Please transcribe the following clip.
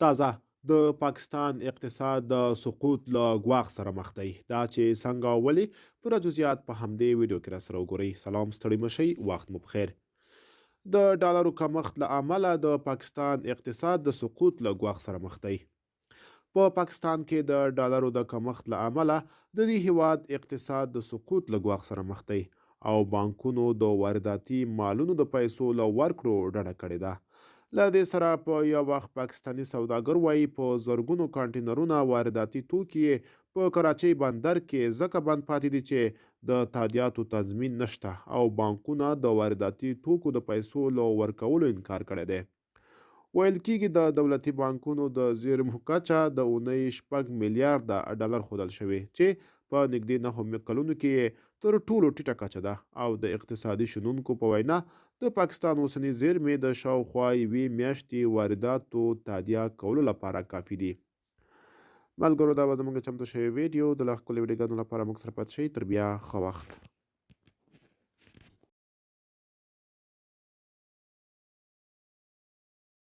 تازه د پاکستان اقتصاد د سقوط له ګواښ سره مخ دی. دا چې څنګه او ولې پوره جزئیات په همدې ویډیو کې راسره وګورئ. سلام، ستړي مشئ، وخت مو بخیر. د ډالرو کمښت له امله د پاکستان اقتصاد د سقوط له ګواښ سره مخ دی. په پاکستان کې د ډالرو د کمښت له امله د دې هیواد اقتصاد د سقوط له ګواښ سره مخ دی او بانکونو د وارداتي مالونو د پیسو له ورکړو ډډه کړې ده. له دې سره په یو وخت پاکستاني سوداګر وایي په زرګونو کانټینرونه وارداتي توکي یې په کراچۍ بندر کې ځکه بند پاتې دي چې د تادیاتو تضمین نشته او بانکونه د وارداتي توکو د پیسو له ورکولو انکار کړی دی. ویل کېږي د دولتي بانکونو د زیرمو کچه د اونۍ 6 میلیارده ډالر ښودل شوې چې په نږدې 9 کلونو کې یې تر ټولو ټیټه کچه ده او د اقتصادي شنونکو په وینا د پاکستان اوسني زیرمې د شاوخوا 1 میاشتې وارداتو تادیه کولو لپاره کافي دي. ملګرو، دا به زموږ چمتو شوی ویډیو د لا ښکلې ویډیوګانو لپاره موږ سره پاتې شئ. تر بیا ښه وخت.